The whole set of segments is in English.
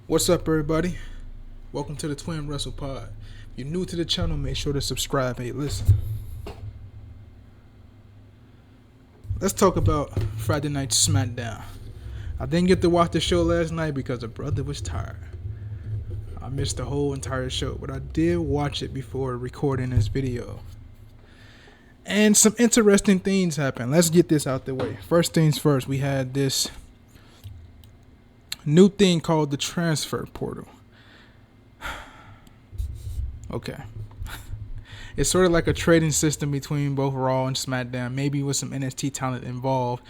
What's up, everybody? Welcome to the Twin Wrestle Pod. If you're new to the channel, make sure to subscribe. Hey, listen. Let's talk about Friday Night Smackdown. I didn't get to watch the show last night because the brother was tired. I missed the whole entire show, but I did watch it before recording this video. And some interesting things happened. Let's get this out the way. First things first, we had this new thing called the transfer portal. Okay. It's sort of like a trading system between both Raw and SmackDown, maybe with some NXT talent involved,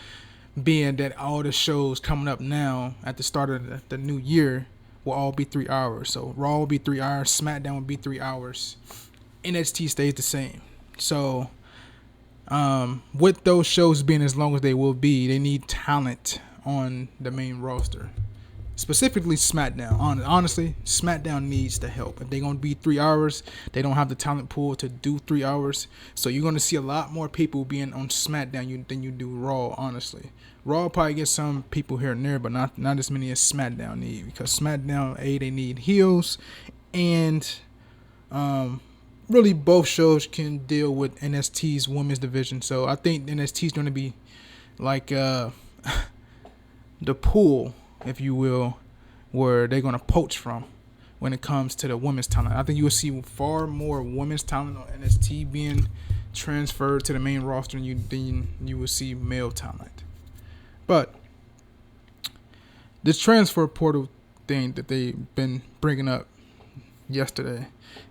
being that all the shows coming up now at the start of the new year will all be 3 hours. So Raw will be 3 hours, SmackDown will be 3 hours. NXT stays the same. So with those shows being as long as they will be, they need talent on the main roster. Specifically SmackDown. Honestly, SmackDown needs the help. If they're going to be 3 hours, they don't have the talent pool to do 3 hours. So you're going to see a lot more people being on SmackDown than you do Raw, honestly. Raw probably gets some people here and there, but not as many as SmackDown need. Because SmackDown, they need heels. And really both shows can deal with NXT's women's division. So I think NXT's going to be like the pool, if you will, where they're going to poach from when it comes to the women's talent. I think you will see far more women's talent on NXT being transferred to the main roster than you will see male talent. But this transfer portal thing that they've been bringing up yesterday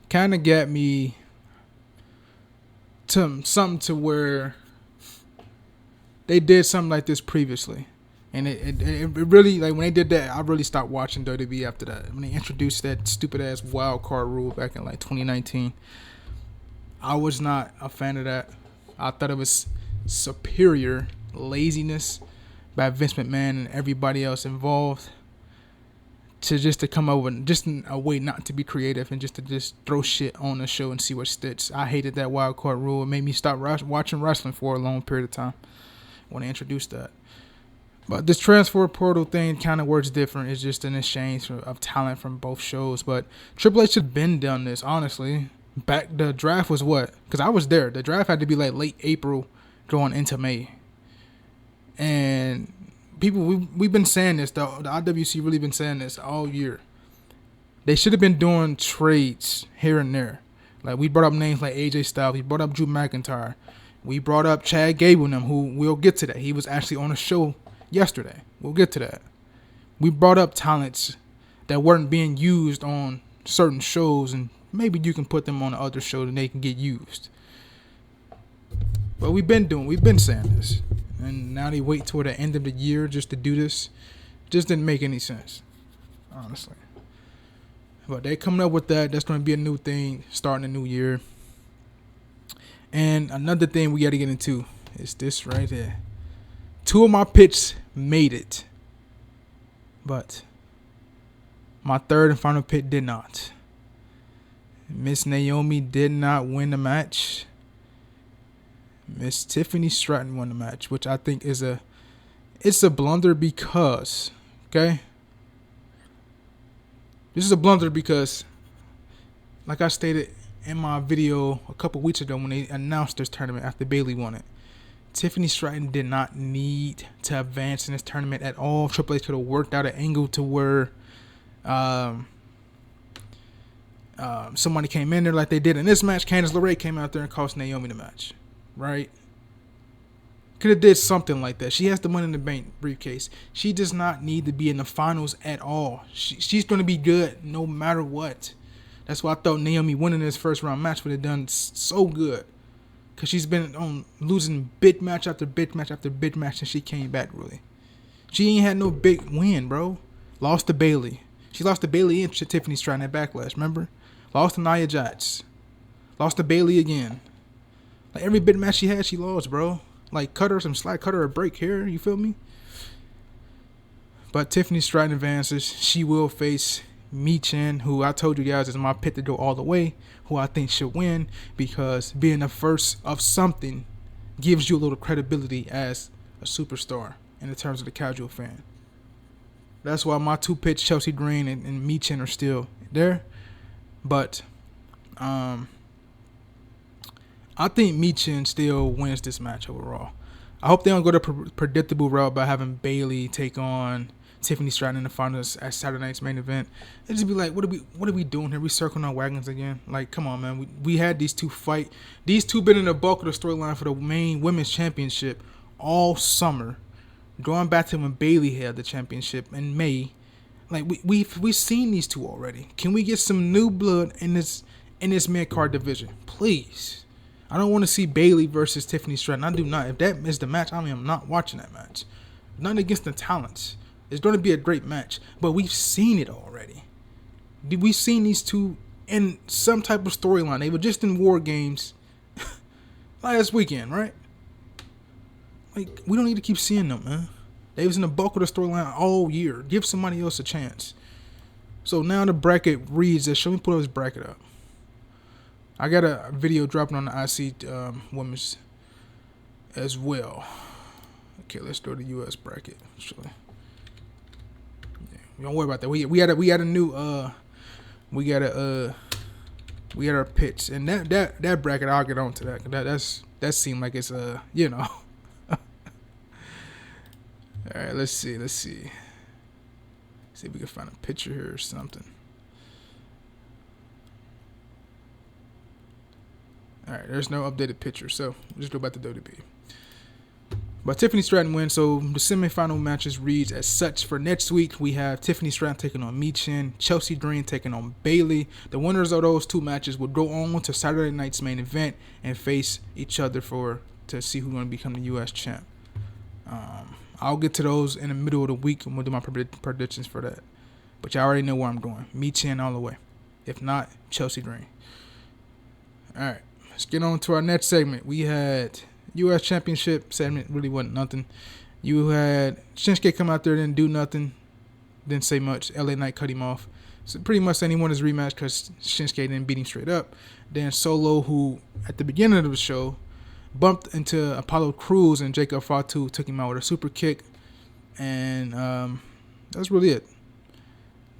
kind of got me to something to where they did something like this previously. And it really, like, when they did that, I really stopped watching WWE after that. When they introduced that stupid ass wild card rule back in like 2019, I was not a fan of that. I thought it was superior laziness by Vince McMahon and everybody else involved to come up with just a way not to be creative and just throw shit on the show and see what sticks. I hated that wild card rule. It made me stop watching wrestling for a long period of time when they introduced that. But this transfer portal thing kind of works different. It's just an exchange of talent from both shows. But Triple H should have been done this, honestly. The draft was what? Because I was there. The draft had to be like late April going into May. And people, we've been saying this. The IWC really been saying this all year. They should have been doing trades here and there. Like, we brought up names like AJ Styles. We brought up Drew McIntyre. We brought up Chad Gable and them, who we'll get to that. He was actually on a show yesterday. We'll get to that. We brought up talents that weren't being used on certain shows, and maybe you can put them on the other show and they can get used. But we've been saying this. And now they wait toward the end of the year just to do this. Just didn't make any sense, honestly. But they coming up with that. That's going to be a new thing starting a new year. And another thing we got to get into is this right here. 2 of my picks made it, but my third and final pick did not. Miss Naomi did not win the match. Miss Tiffany Stratton won the match, which I think is a blunder because, okay? This is a blunder because, like I stated in my video a couple weeks ago when they announced this tournament after Bayley won it, Tiffany Stratton did not need to advance in this tournament at all. Triple H could have worked out an angle to where somebody came in there like they did in this match. Candice LeRae came out there and cost Naomi the match, right? Could have did something like that. She has the Money in the Bank briefcase. She does not need to be in the finals at all. She's going to be good no matter what. That's why I thought Naomi winning this first round match would have done so good. Because she's been on losing big match after big match after big match since she came back, really. She ain't had no big win, bro. Lost to Bayley. She lost to Bayley and Tiffany Stratton at Backlash, remember? Lost to Nia Jax. Lost to Bayley again. Like, every big match she had, she lost, bro. Like, cut her some slack, cut her a break here, you feel me? But Tiffany Stratton advances. She will face Michin, who I told you guys is my pick to go all the way, who I think should win because being the first of something gives you a little credibility as a superstar in the terms of the casual fan. That's why my two picks, Chelsea Green and Michin, are still there. But I think Michin still wins this match overall. I hope they don't go the predictable route by having Bailey take on Tiffany Stratton in the finals at Saturday night's main event. It just be like, what are we doing here? We circling our wagons again? Like, come on, man. We had these two fight. These two been in the bulk of the storyline for the main women's championship all summer, going back to when Bailey had the championship in May. Like we've seen these two already. Can we get some new blood in this mid card division, please? I don't want to see Bailey versus Tiffany Stratton. I do not. If that is the match, I'm not watching that match. Nothing against the talents. It's going to be a great match, but we've seen it already. We've seen these two in some type of storyline. They were just in War Games last weekend, right? Like, we don't need to keep seeing them, man. They was in the bulk of the storyline all year. Give somebody else a chance. So now the bracket reads this. Show me pull this bracket up. I got a video dropping on the IC women's as well. Okay, let's do the US bracket. Actually, yeah, don't worry about that. We had a new we got our picks, and that bracket, I'll get on to that. That seemed like it's you know. All right, let's see if we can find a picture here or something. All right, there's no updated picture, so we'll just go back to WWE. But Tiffany Stratton wins, so the semifinal matches reads as such. For next week, we have Tiffany Stratton taking on Michin, Chelsea Green taking on Bailey. The winners of those two matches will go on to Saturday night's main event and face each other to see who's going to become the U.S. champ. I'll get to those in the middle of the week, and we'll do my predictions for that. But y'all already know where I'm going. Michin all the way. If not, Chelsea Green. All right. Let's get on to our next segment. We had U.S. Championship segment. Really wasn't nothing. You had Shinsuke come out there, didn't do nothing, didn't say much. LA Knight cut him off. So pretty much saying he won his rematch because Shinsuke didn't beat him straight up. Then Solo, who at the beginning of the show bumped into Apollo Crews, and Jacob Fatu took him out with a super kick. And that's really it.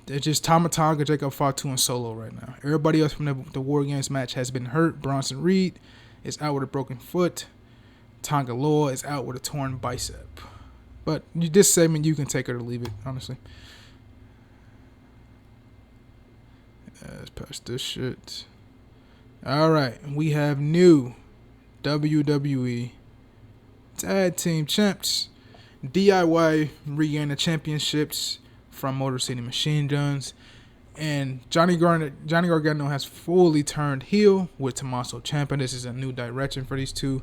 It's just Tama Tonga, Jacob Fatu, and Solo right now. Everybody else from the War Games match has been hurt. Bronson Reed is out with a broken foot. Tonga Loa is out with a torn bicep. But this segment, you can take it or leave it, honestly. Let's pass this shit. All right. We have new WWE Tag Team Champs. DIY regain the championships from Motor City Machine Guns, and Johnny Gargano has fully turned heel with Tommaso Ciampa. This is a new direction for these two.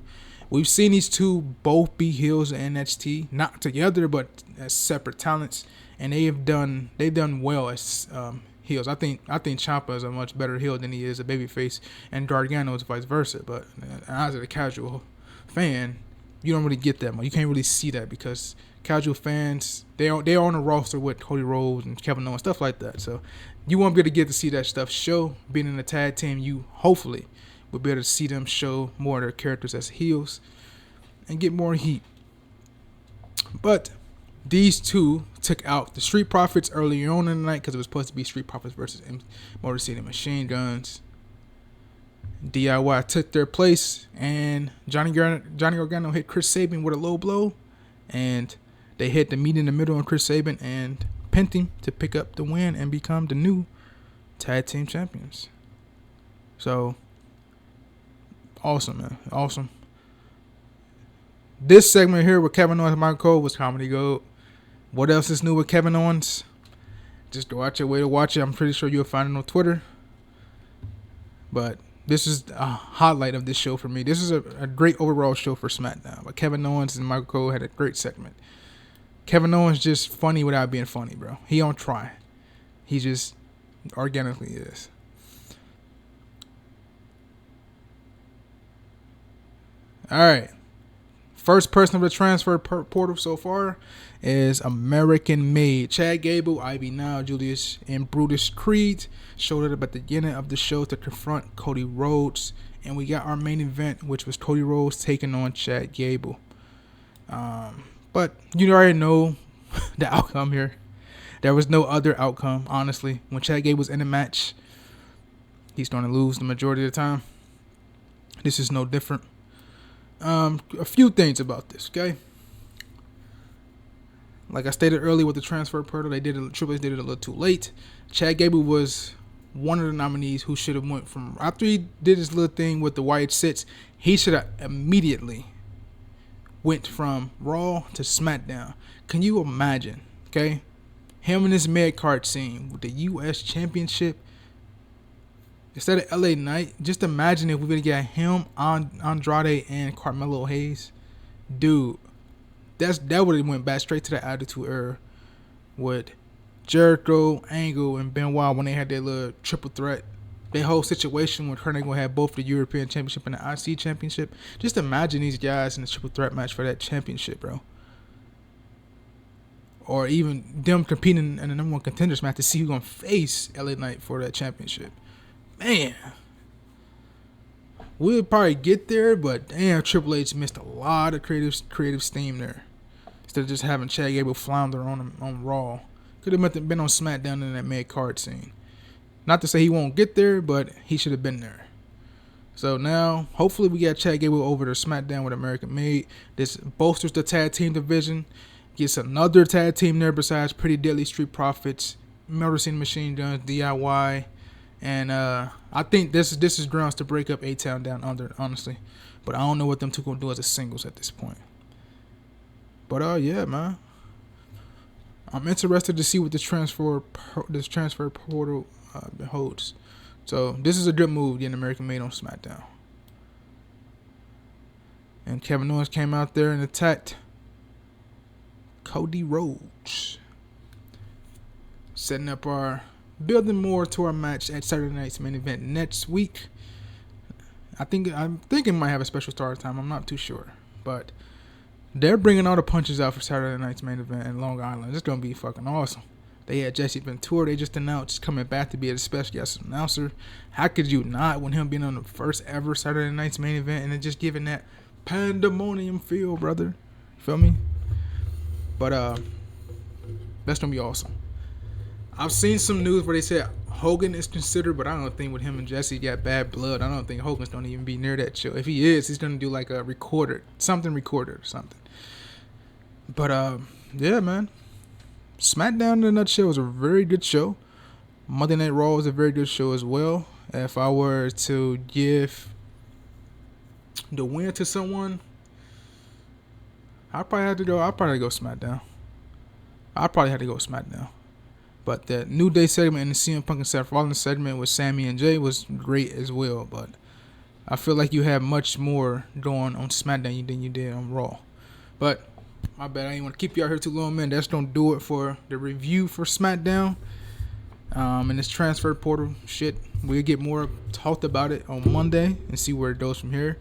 We've seen these two both be heels in NXT, not together but as separate talents, and they've done well as heels. I think Ciampa is a much better heel than he is a babyface, and Gargano is vice versa. But as a casual fan, you don't really get that much. You can't really see that because casual fans, they're on a roster with Cody Rhodes and Kevin Owens, stuff like that. So you won't be able to get to see that stuff show. Being in a tag team, you hopefully will be able to see them show more of their characters as heels and get more heat. But these two took out the Street Profits earlier on in the night because it was supposed to be Street Profits versus Motor City Machine Guns. DIY took their place, and Johnny Gargano hit Chris Sabin with a low blow, and they hit the meet in the middle on Chris Sabin and pinned him to pick up the win and become the new tag team champions. So, awesome, man. Awesome. This segment here with Kevin Owens and Michael Cole was comedy gold. What else is new with Kevin Owens? Just go out your way to watch it. I'm pretty sure you'll find it on Twitter. But this is a highlight of this show for me. This is a great overall show for SmackDown. But Kevin Owens and Michael Cole had a great segment. Kevin Owens just funny without being funny, bro. He don't try. He just organically is. All right. First person of the transfer portal so far is American Made. Chad Gable, Ivy Now, Julius, and Brutus Creed showed up at the beginning of the show to confront Cody Rhodes. And we got our main event, which was Cody Rhodes taking on Chad Gable. But you already know the outcome here. There was no other outcome, honestly. When Chad Gable was in the match, he's going to lose the majority of the time. This is no different. A few things about this, okay? Like I stated earlier with the transfer portal, Triple H did it a little too late. Chad Gable was one of the nominees who should have went from, after he did his little thing with the Wyatt Sits, he should have immediately went from Raw to SmackDown. Can you imagine, okay? Him in this mid-card scene with the U.S. Championship instead of LA Knight. Just imagine if we would get him, Andrade, and Carmelo Hayes. Dude, that would have went back straight to the Attitude Era with Jericho, Angle, and Benoit when they had their little triple threat. Their whole situation with her, they gonna have both the European Championship and the IC Championship. Just imagine these guys in the triple threat match for that championship, bro. Or even them competing in the number one contenders match to see who's gonna face LA Knight for that championship. Man, we'll probably get there, but damn, Triple H missed a lot of creative steam there. Instead of just having Chad Gable flounder on Raw, could have been on SmackDown in that mid card scene. Not to say he won't get there, but he should have been there. So now, hopefully, we got Chad Gable over to SmackDown with American Made. This bolsters the tag team division. Gets another tag team there besides Pretty Deadly Street Profits, Motor City Machine Guns, DIY. And I think this is grounds to break up A-Town Down Under, honestly. But I don't know what them two gonna do as a singles at this point. But yeah, man. I'm interested to see what this transfer portal holds. So this is a good move getting American Made on SmackDown. And Kevin Owens came out there and attacked Cody Rhodes, setting up building more to our match at Saturday night's main event next week. I'm thinking might have a special start time. I'm not too sure, but they're bringing all the punches out for Saturday night's main event in Long Island. It's gonna be fucking awesome. They had Jesse Ventura. They just announced coming back to be a special guest announcer. How could you not, when him being on the first ever Saturday night's main event and then just giving that pandemonium feel, brother? You feel me? But that's gonna be awesome. I've seen some news where they said Hogan is considered, but I don't think with him and Jesse got bad blood. I don't think Hogan's don't even be near that show. If he is, he's gonna do like a recorded or something. But yeah, man. SmackDown in a nutshell was a very good show. Monday Night Raw was a very good show as well. If I were to give the win to someone, I'd probably go SmackDown. But the New Day segment and the CM Punk and Seth Rollins segment with Sammy and Jay was great as well. But I feel like you have much more going on SmackDown than you did on Raw. But my bad, I didn't want to keep you out here too long, man. That's gonna do it for the review for SmackDown. And this transfer portal shit, we'll get more talked about it on Monday and see where it goes from here.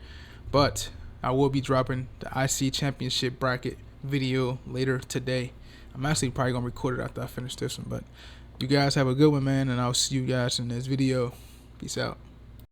But I will be dropping the IC Championship bracket video later today. I'm actually probably gonna record it after I finish this one. But you guys have a good one, man, and I'll see you guys in this video. Peace out.